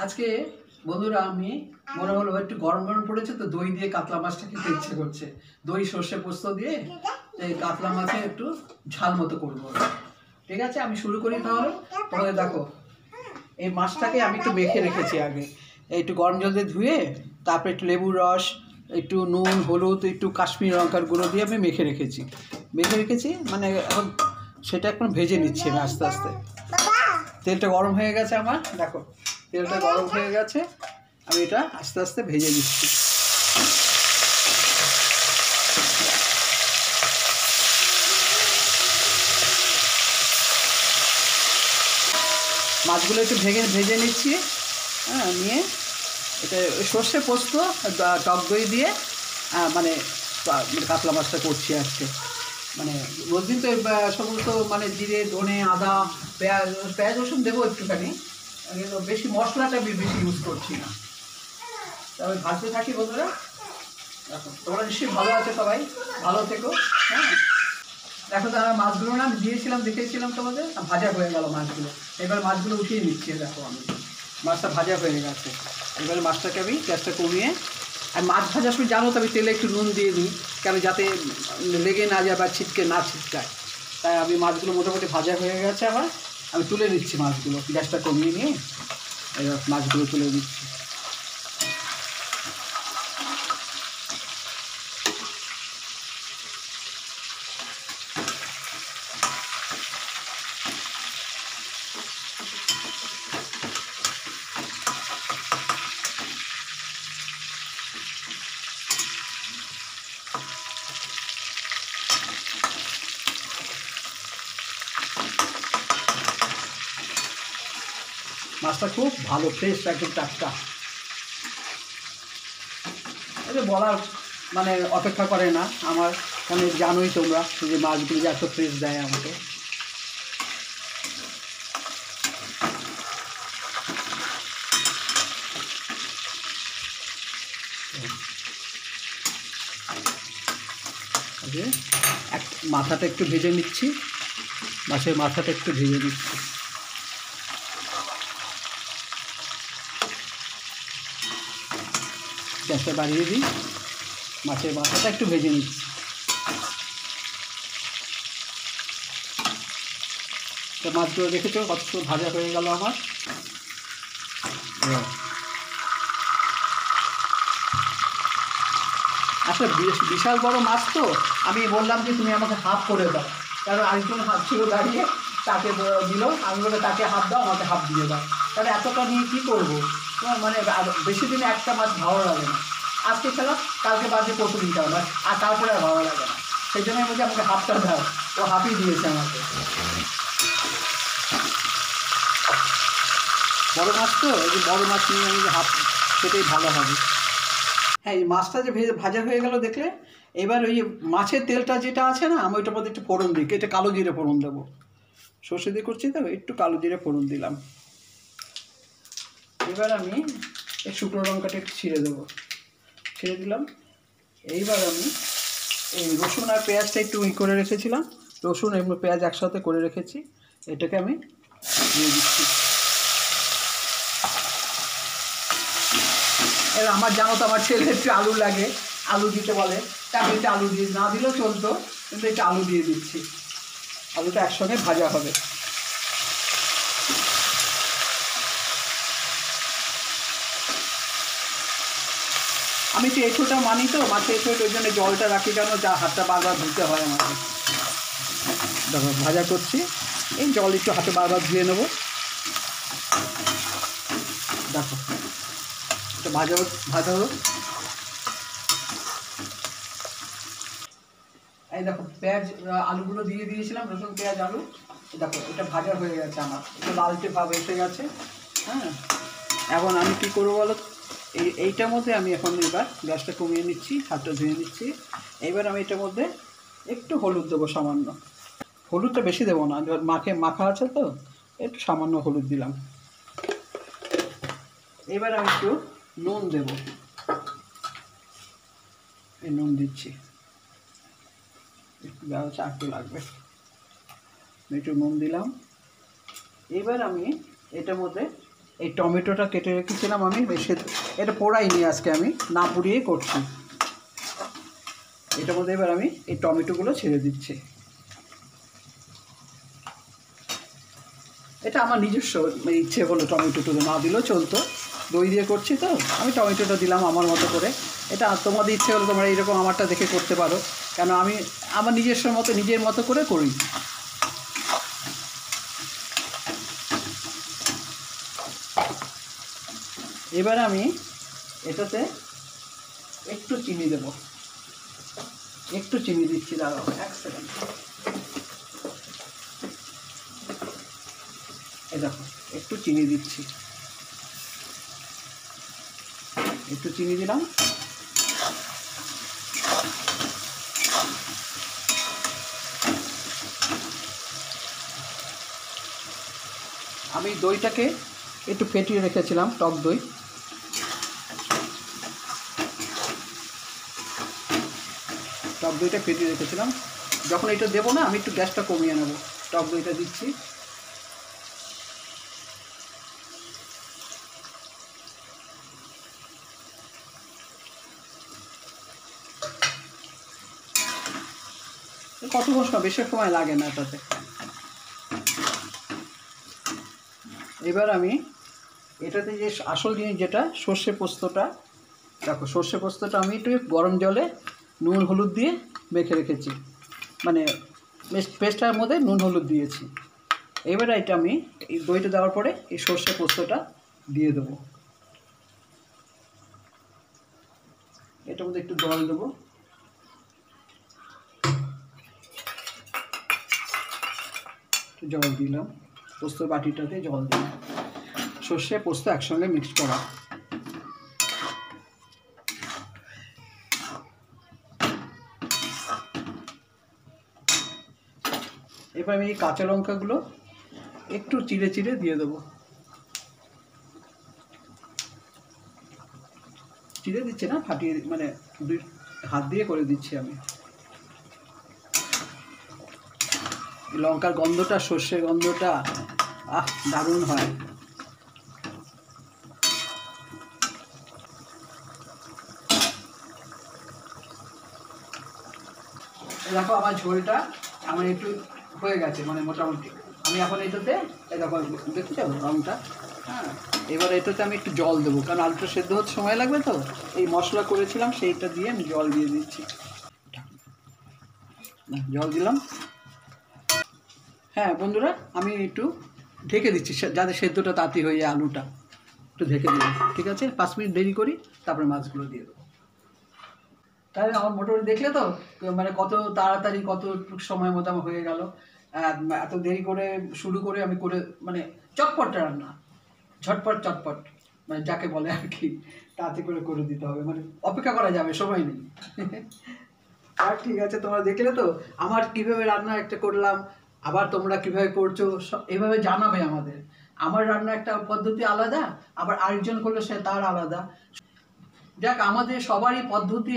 আজকে বন্ধুরা আমি মনে হলো একটু গরম গরম পড়েছে তো দই দিয়ে কাতলা মাছটা খেতে ইচ্ছে করছে। দই সর্ষে পোস্ত দিয়ে এই কাতলা মাছে একটু ঝাল মতো করবো। ঠিক আছে, আমি শুরু করি তাহলে। তোমাদের দেখো, এই মাছটাকে আমি একটু মেখে রেখেছি আগে, একটু গরম জল দিয়ে ধুয়ে, তারপরে একটু লেবুর রস, একটু নুন, হলুদ, একটু কাশ্মীরি লঙ্কার গুঁড়ো দিয়ে আমি মেখে রেখেছি মানে এখন সেটা এখন ভেজে নিচ্ছি আমি আস্তে আস্তে। তেলটা গরম হয়ে গেছে আমার, দেখো তেলটা গরম হয়ে গেছে, আমি এটা আস্তে আস্তে ভেজে নিচ্ছি। মাছগুলো একটু ভেজে নিচ্ছি। হ্যাঁ, নিয়ে এটা সর্ষে পোস্ত টক দই দিয়ে মানে কাতলা মাছটা করছি আজকে। মানে রোজদিন তো সমস্ত মানে জিরে, ধনে, আদা, পেঁয়াজ রসুন দেবো একটুখানি, কিন্তু বেশি মশলাটা বেশি ইউজ করছি না। তবে ভাজতে থাকি বন্ধুরা। দেখো তোমরা নিশ্চয়ই ভালো আছে, সবাই ভালো থেকো। হ্যাঁ, দেখো তো আমার মাছগুলো না দিয়েছিলাম, দেখেছিলাম তোমাদের, ভাজা হয়ে গেল মাছগুলো। এবার মাছগুলো উঠিয়ে নিচ্ছি। দেখো আমি মাছটা ভাজা হয়ে গেছে, এবারে মাছটাকে আমি গ্যাসটা কমিয়ে, আর মাছ ভাজার সময় জানো তো আমি তেলে একটু নুন দিয়ে দিই, কেন যাতে লেগে না যায় বা ছিটকায়। তাই আমি মাছগুলো মোটামুটি ভাজা হয়ে গেছে আমার, আমি তুলে নিচ্ছি মাছগুলো, গ্যাসটা কমিয়ে নিয়ে এবার মাছগুলো তুলে দিচ্ছি। মাছটা খুব ভালো, ফ্রেশ, একদম টাটকা। এটা বলার মানে অপেক্ষা করে না আমার, কারণ জানোই তোমরা যে মাছগুলো যে এত ফ্রেশ দেয় আমাকে। এক মাথাটা একটু ভেজে নিচ্ছি, মাছের মাথাটা একটু ভেজে নিচ্ছি। গ্যাসটা বাড়িয়ে দিই, মাছের মাথাটা একটু ভেজে নিচ্ছি। তো মাছগুলো দেখেছো কত ভাজা হয়ে গেল আমার। আসলে বিশাল বড় মাছ তো, আমি বললাম যে তুমি আমাকে হাফ করে দাও, কারণ আরেকজন হাফ ছিল দাঁড়িয়ে, তাকে দিল, আমি বলে তাকে হাফ দাও, আমাকে হাফ দিয়ে দাও। তাহলে এতটা নিয়ে কী করবো? তোমার মানে বেশি দিনে একটা মাছ ভালো লাগে না। আজকে খেলাম, কালকে বাদে পরশু দিন খেলাম, আর তারপরে আর ভালো লাগে না। সেই জন্য বলছি আমাকে হাফটা দাও, ও হাফই দিয়েছে আমাকে। বড় মাছ তো, এই যে বড় মাছ নিয়ে আমি হাফ, সেটাই ভালো হবে। হ্যাঁ, এই মাছটা যে ভাজা হয়ে গেল দেখলে, এবার ওই মাছের তেলটা যেটা আছে না, আমি ওইটার মধ্যে একটু ফোড়ন দিই, এটা কালো জিরে ফোড়ন দেবো। সর্ষে দিয়ে করছি তো, একটু কালো জিরে ফোড়ন দিলাম। এবার আমি এই শুকনো লঙ্কাটা একটু ছিঁড়ে দিলাম। এইবার আমি এই রসুন আর পেঁয়াজটা একটু করে রেখেছিলাম, রসুন এবং পেঁয়াজ একসাথে করে রেখেছি, এটাকে আমি দিয়ে দিচ্ছি। এবার আমার জানো তো, আমার ছেলে একটু আলু লাগে, আলু দিতে বলে, তাকে একটু আলু দিয়ে না দিলেও চলতো, কিন্তু একটু আলু দিয়ে দিচ্ছি। আলুটা একসঙ্গে ভাজা হবে। আমি একটু এঁঠোটা মানি তো, মাছের এঁঠোটা, ওই জন্য জলটা রাখি, কেন যা হাতটা বারবার ধুতে হয় আমাকে। দেখো ভাজা করছি, এই জল একটু হাতে বারবার ধুয়ে নেবো। দেখো এটা ভাজা হোক। এই দেখো পেঁয়াজ আলুগুলো দিয়ে দিয়েছিলাম, রসুন পেঁয়াজ আলু, দেখো এটা ভাজা হয়ে গেছে আমার, একটু লালচে ভাব এসে গেছে। হ্যাঁ, এখন আমি কী করবো বলো, এইটার মধ্যে আমি এখন এবার গ্যাসটা কমিয়ে নিচ্ছি, হাতটা ধুয়ে নিচ্ছি। এবার আমি এটার মধ্যে একটু হলুদ দেবো, সামান্য। হলুদটা বেশি দেবো না, মাখা আছে তো, একটু সামান্য হলুদ দিলাম। এবার আমি একটু নুন দেব, এই নুন দিচ্ছি, একটু চারটে লাগবে, একটু নুন দিলাম। এবার আমি এটার মধ্যে এই টমেটোটা কেটে রেখেছিলাম আমি, বেশি এটা পোড়াইনি আজকে, আমি না পুড়িয়েই করছি। এটার মধ্যে এবার আমি এই টমেটোগুলো ছেড়ে দিচ্ছি। এটা আমার নিজস্ব ইচ্ছে হলো টমেটোটা না দিলেও চলতো, দই দিয়ে করছি তো আমি টমেটোটা দিলাম আমার মতো করে। এটা তোমাদের ইচ্ছে হলো তোমরা এইরকম আমারটা দেখে করতে পারো, কেন আমি আমার নিজস্ব মতো নিজের মতো করে করি। এবার আমি এটাতে একটু চিনি দেব, একটু চিনি দিচ্ছি, দাঁড়াও 1 সেকেন্ড। এই দেখো একটু চিনি দিচ্ছি, একটু চিনি দিলাম। আমি দইটাকে একটু ফেটিয়ে রেখেছিলাম, টক দই। টক দইটা ফেটিয়ে রেখেছিলাম, যখন এটা দেবো না আমি একটু গ্যাসটা কমিয়ে নেব। টক দইটা দিচ্ছি, কতক্ষণ সময়, বেশি সময় লাগে না এটাতে। এবার আমি এটাতে যে আসল জিনিস যেটা সর্ষে পোস্তটা, দেখো সর্ষে পোস্তটা আমি একটু গরম জলে নুন হলুদ দিয়ে মেখে রেখেছি, মানে পেস্টটার মধ্যে নুন হলুদ দিয়েছি। এবার এটা আমি এই দইটা দেওয়ার পরে এই সর্ষে পোস্তটা দিয়ে দেবো। এটার মধ্যে একটু জল দেবো, জল দিলাম, পোস্তর বাটিটাতে জল দিলাম, সর্ষে পোস্ত একসঙ্গে মিক্স করা। এবার আমি এই কাঁচা লঙ্কাগুলো একটু চিড়ে চিড়ে দিয়ে দেবো, চিড়ে দিচ্ছি না, ফাটিয়ে মানে দুই হাত দিয়ে করে দিচ্ছি আমি। লঙ্কার গন্ধটা, সর্ষের গন্ধটা দারুণ হয়। দেখো আমার ঝোলটা আমার একটু হয়ে গেছে, মানে মোটামুটি। আমি এখন এটাতে দেখো দেখতে যাবো রঙটা, হ্যাঁ। এবার এটাতে আমি একটু জল দেবো, কারণ আলুটা সেদ্ধ হতে সময় লাগবে তো। এই মশলা করেছিলাম সেইটা দিয়ে আমি জল দিয়ে দিচ্ছি, জল দিলাম। হ্যাঁ বন্ধুরা, আমি একটু ঢেকে দিচ্ছি যাতে সেদ্ধটা তাড়াতাড়ি হয়ে যায়, আলুটা একটু ঢেকে দিলাম। ঠিক আছে, 5 মিনিট দেরি করি, তারপরে মাছগুলো দিয়ে দেবো। তাহলে আমার মোটামুটি দেখলে তো, মানে কত তাড়াতাড়ি কত সময় মতো আমার হয়ে গেল। এত দেরি করে শুরু করে আমি করে, মানে চটপট রান্না, ঝটপট চটপট, মানে যাকে বলে আর কি, তাড়াতাড়ি করে করে দিতে হবে, মানে অপেক্ষা করা যাবে, সময় নেই। আর ঠিক আছে, তোমরা দেখলে তো আমার কিভাবে রান্না একটা করলাম, আবার তোমরা কিভাবে করছো এভাবে জানাবে আমাদের। আমার রান্না একটা পদ্ধতি আলাদা, আবার আরেকজন করলে সে তার আলাদা। যাক, আমাদের সবারই পদ্ধতি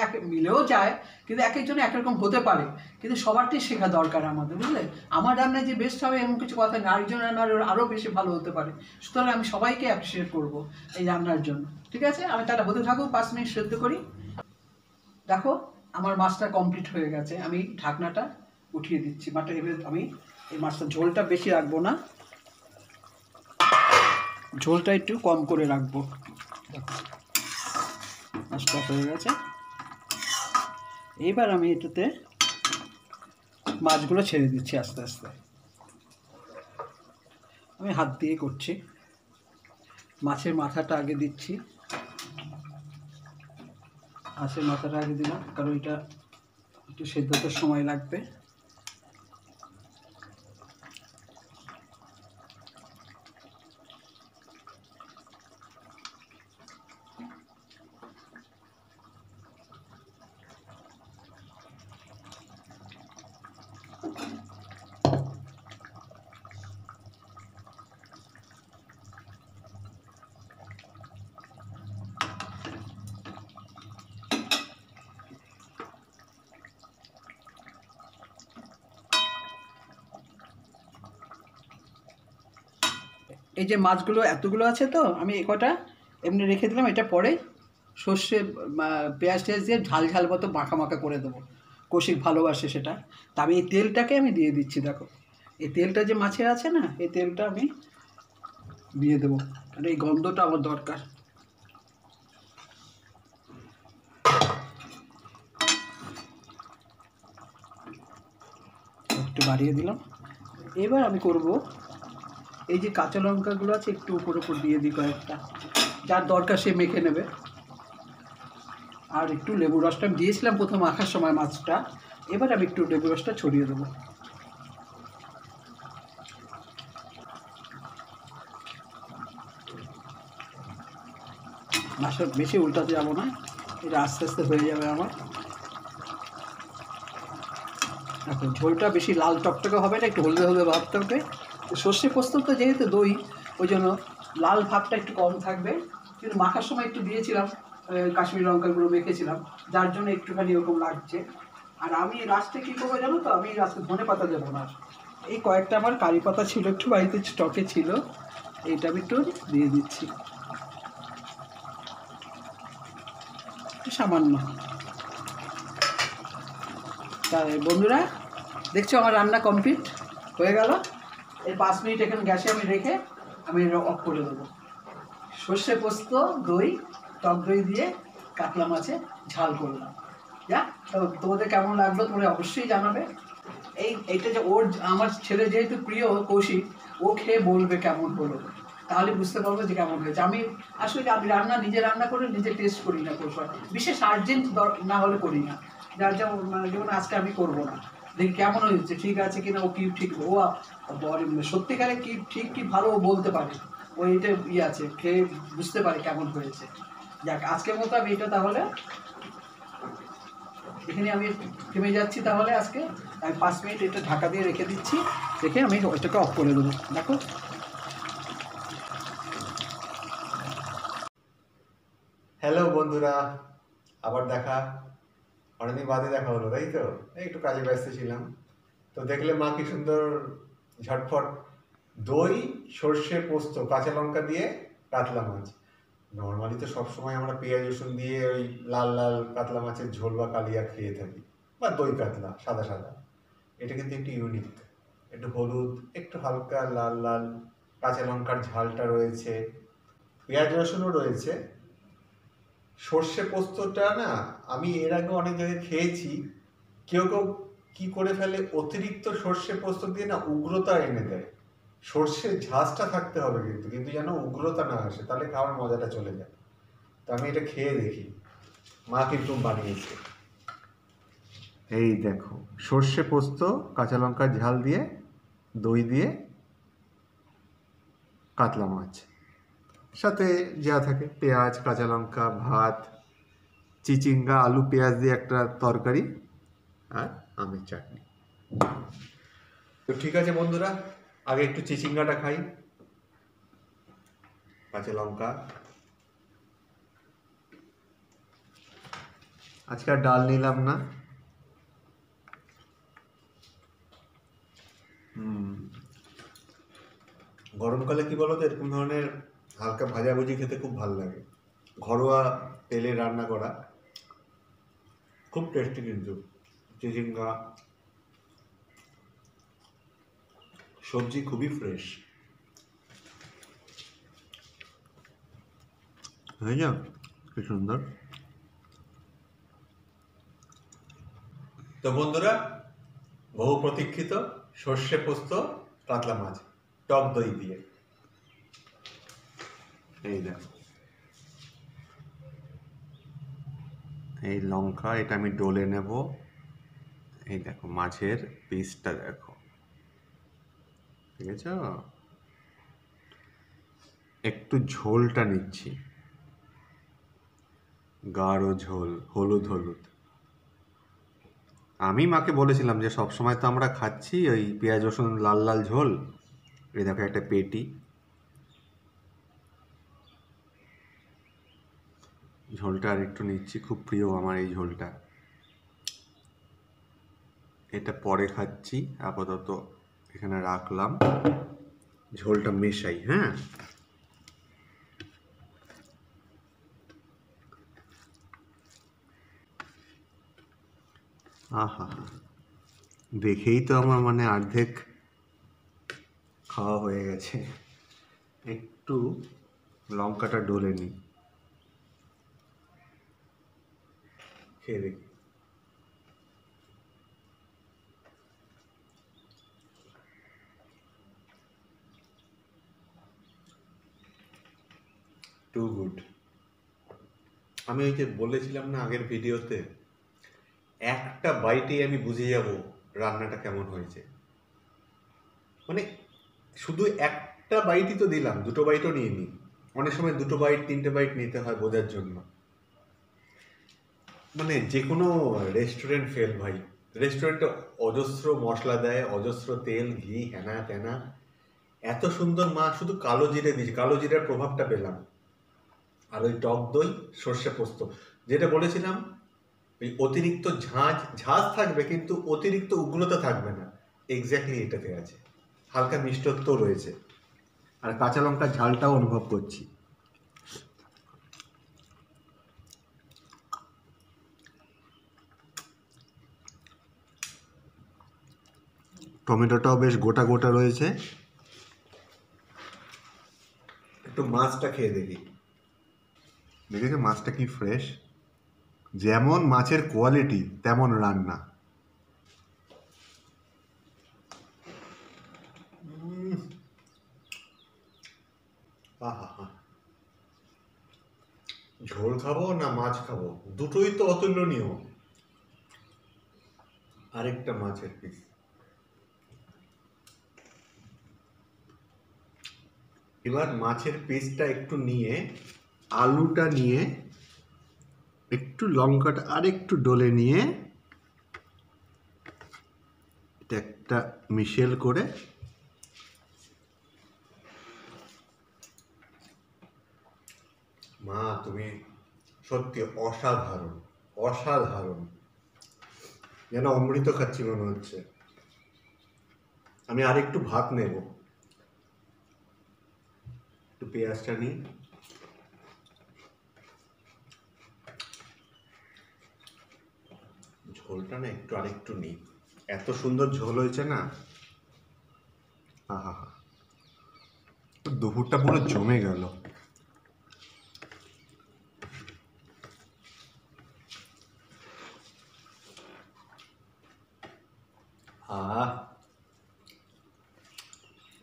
এক মিলেও যায়, কিন্তু এক একজনে একরকম হতে পারে, কিন্তু সবারটাই শেখা দরকার আমাদের, বুঝলে। আমার রান্নায় যে বেস্ট হবে এমন কিছু কথা নেই, আরেকজন রান্নার আরও বেশি ভালো হতে পারে। সুতরাং আমি সবাইকে অ্যাপ্রিসিয়েট করবো এই রান্নার জন্য। ঠিক আছে, আমি তাহলে হতে থাকুক, 5 মিনিট সেদ্ধ করি। দেখো আমার মাছটা কমপ্লিট হয়ে গেছে, আমি ঢাকনাটা উঠিয়ে দিচ্ছি। মাছটা এবার আমি এই মাছটা ঝোলটা বেশি রাখবো না, ঝোলটা একটু কম করে রাখবো। দেখো মাছটা হয়ে গেছে। এইবার আমি এটাতে মাছগুলো ছেড়ে দিচ্ছি আস্তে আস্তে, আমি হাত দিয়ে করছি। মাছের মাথাটা আগে দিচ্ছি, মাছের মাথাটা আগে দিলাম, কারণ এটা একটু সেদ্ধতে সময় লাগবে। এই যে মাছগুলো এতগুলো আছে তো আমি এ কটা এমনি রেখে দিলাম, এটা পরে সর্ষে পেঁয়াজ টেয়াজ দিয়ে ঝাল ঝাল মতো মাখা মাখা করে দেবো। কৌশিক ভালোবাসে সেটা। তা আমি এই তেলটাকে আমি দিয়ে দিচ্ছি, দেখো এই তেলটা যে মাছে আছে না, এই তেলটা আমি দিয়ে দেবো, কারণ এই গন্ধটা আমার দরকার। একটু বাড়িয়ে দিলাম। এবার আমি করব এই যে কাঁচা লঙ্কাগুলো আছে একটু উপর উপর দিয়ে দিই কয়েকটা, যার দরকার সে মেখে নেবে। আর একটু লেবু রসটা আমি দিয়েছিলাম প্রথম মাখার সময় মাছটা, এবার আমি একটু লেবু রসটা ছড়িয়ে দেবো। মাছটা বেশি উল্টাতে যাবো না, এটা আস্তে আস্তে হয়ে যাবে আমার। এখন ঝোলটা বেশি লাল টকটকে হবে না, একটু হলদে হলদে ভাবতে হবে। সর্ষে পোস্ত তো যেহেতু দই, ওই জন্য লাল ভাবটা একটু কম থাকবে, কিন্তু মাখার সময় একটু দিয়েছিলাম কাশ্মীরি লঙ্কাগুলো মেখেছিলাম, যার জন্য একটুখানি এরকম লাগছে। আর আমি লাস্টে কী করবো জানো তো, আমি লাস্টে ধনে পাতা দেবো না, এই কয়েকটা আমার কারি পাতা ছিল একটু বাড়িতে স্টকে ছিল, এইটা আমি একটু দিয়ে দিচ্ছি সামান্য। তাই বন্ধুরা দেখছো আমার রান্না কমপ্লিট হয়ে গেল। এই 5 মিনিট এখানে গ্যাসে আমি রেখে আমি অফ করে দেবো। সর্ষে পোস্ত দই, টক দই দিয়ে কাতলা মাছে ঝাল করলাম। তো তোমাদের কেমন লাগলো তোমরা অবশ্যই জানাবে। এইটা যে ওর আমার ছেলে যেহেতু প্রিয় কৌশিক, ও খেয়ে বলবে কেমন হলো, তাহলে বুঝতে পারবো যে কেমন হয়েছে। আমি আসলে আমি নিজে রান্না করে নিজে টেস্ট করি না কোনো সময়, বিশেষ আর্জেন্ট না হলে করি না। যার যেমন যেমন আজকে আমি করবো না, দেখি কেমন হয়েছে, ঠিক আছে কিনা, ও কি ঠিক ও সত্যিকারে কি ঠিক কি ভালো ও বলতে পারে, ও এটা আছে খেয়ে বুঝতে পারে কেমন হয়েছে। যাক আজকের মতো আমি এটা তাহলে এখানে আমি থেমে যাচ্ছি। তাহলে আজকে আমি 5 মিনিট এটা ঢাকা দিয়ে রেখে দিচ্ছি, রেখে আমি ওইটাকে অফ করে দেবো। দেখো হ্যালো বন্ধুরা, আবার দেখা, অনেকদিন বাদে দেখা হলো তাই তো, একটু কাজে ব্যস্ত ছিলাম। তো দেখলে মা কি সুন্দর ঝটফট দই সর্ষে পোস্ত কাঁচা লঙ্কা দিয়ে কাতলা মাছ। নর্মালি তো সবসময় আমরা পেঁয়াজ রসুন দিয়ে ওই লাল লাল কাতলা মাছের ঝোল বা কালিয়া খেয়ে থাকি, বা দই কাতলা সাদা সাদা। এটা কিন্তু একটু ইউনিক, একটু হলুদ, একটু হালকা লাল লাল, কাঁচা লঙ্কার ঝালটা রয়েছে, পেঁয়াজ রসুনও রয়েছে। সর্ষে পোস্তটা না আমি এর আগে অনেক জায়গায় খেয়েছি, কেউ কেউ কি করে ফেলে অতিরিক্ত সর্ষে পোস্ত দিয়ে না উগ্রতা এনে দেয়। সর্ষের ঝাঁজটা থাকতে হবে কিন্তু কিন্তু যেন উগ্রতা না আসে, তাহলে খাওয়ার মজাটা চলে যায়। তো আমি এটা খেয়ে দেখি, মা কিন্তু বানিয়েছে। এই দেখো সর্ষে পোস্ত কাঁচা লঙ্কার ঝাল দিয়ে দই দিয়ে কাতলা মাছ, সাথে যা থাকে পেঁয়াজ কাঁচা লঙ্কা ভাত, চিচিঙ্গা আলু পেঁয়াজ দিয়ে একটা তরকারি, আর আমের চাটনি। তো ঠিক আছে বন্ধুরা, আগে একটু চিচিঙ্গাটা খাই, কাঁচা লঙ্কা। আজকে আর ডাল নিলাম না। গরমকালে কি বলো তো, এরকম ধরনের হালকা ভাজাভুজি খেতে খুব ভালো লাগে। ঘরোয়া তেলে রান্না করা খুব টেস্টি, কিন্তু চিচিঙ্গা সবজি খুবই ফ্রেশ হয়ে যাও, কি সুন্দর। তো বন্ধুরা, বহু প্রতীক্ষিত সর্ষে পোস্ত কাতলা মাছ টক দই দিয়ে, এই দেখো এই লঙ্কা, এটা আমি ডলে নেব। এই দেখো মাছের পিসটা দেখো, ঠিক আছে। একটু ঝোলটা নিচ্ছি, গাঢ় ঝোল, হলুদ হলুদ। আমি মাকে বলেছিলাম যে সবসময় তো আমরা খাচ্ছি ওই পেঁয়াজ রসুন লাল লাল ঝোল, এই দেখো একটা পেটি, ঝোলটা আর একটু নিচ্ছি, খুব প্রিয় আমার এই ঝোলটা। এটা পরে খাচ্ছি, আপাতত এখানে রাখলাম। ঝোলটা মেশাই। হ্যাঁ, আহা, দেখেই তো আমার মানে অর্ধেক খাওয়া হয়ে গেছে। একটু লঙ্কাটা ডলে নিই, খেয়ে দেখি। Too good. আমি ওই যে বলেছিলাম না আগের ভিডিওতে, একটা বাইটেই আমি বুঝে যাব রান্নাটা কেমন হয়েছে। মানে শুধু একটা বাইটই তো দিলাম, দুটো বাইটও নিয়ে নিই। অনেক সময় দুটো বাইট, তিনটে বাইট নিতে হয় বোঝার জন্য। মানে যে কোনো রেস্টুরেন্ট ফেল ভাই। রেস্টুরেন্টে অজস্র মশলা দেয়, অজস্র তেল, ঘি, হ্যানা ত্যানা। এত সুন্দর মা শুধু কালো জিরে দিয়েছে, কালো জিরের প্রভাবটা পেলাম। আর ওই টক দই, সর্ষে পোস্ত, যেটা বলেছিলাম, ওই অতিরিক্ত ঝাঁজ ঝাঁজ থাকবে কিন্তু অতিরিক্ত উগ্রতা থাকবে না, এক্স্যাক্টলি এটাতে আছে। হালকা মিষ্টত্ব রয়েছে, আর কাঁচা লঙ্কার ঝালটাও অনুভব করছি। টমেটোটাও বেশ গোটা গোটা রয়েছে। একটু মাছটা খেয়ে দেখি। দেখেছো মাছটা কি ফ্রেশ, যেমন মাছের কোয়ালিটি তেমন রান্না। আহা, ঝোল খাবো না মাছ খাবো, দুটোই তো অতুলনীয়। আরেকটা মাছের পিস। এবার মাছের পিসটা একটু নিয়ে, আলুটা নিয়ে, একটু লঙ্কাটা আর একটু ডলে নিয়ে, এটা একটা মিশেল করে মা তুমি সত্যি অসাধারণ, অসাধারণ। যেন অমৃত খাচ্ছি মনে হচ্ছে। আমি আর একটু ভাত নেব, একটু পেঁয়াজটা নিই। ঝোলটা না একটু আরেকটু নিই, এত সুন্দর ঝোল হয়েছে না। আহা, দুপুরটা পুরো জমে গেল।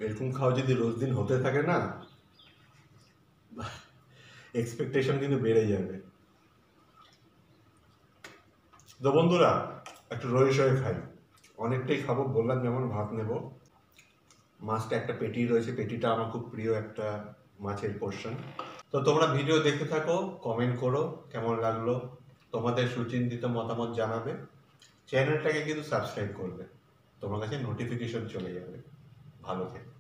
এরকম খাওয়া যদি রোজ দিন হতে থাকে না, এক্সপেকটেশন কিন্তু বেড়ে যাবে। তো বন্ধুরা, একটু রয়ে সয়ে খাই। অনেকটাই খাবো, বললাম যেমন ভাত নেব। মাছটা একটা পেটি রয়েছে, পেটিটা আমার খুব প্রিয় একটা মাছের পোর্শন। তো তোমরা ভিডিও দেখতে থাকো, কমেন্ট করো কেমন লাগলো, তোমাদের সুচিন্তিত মতামত জানাবে। চ্যানেলটাকে কিন্তু সাবস্ক্রাইব করবে, তোমার কাছে নোটিফিকেশন চলে যাবে। ভালো থেকো।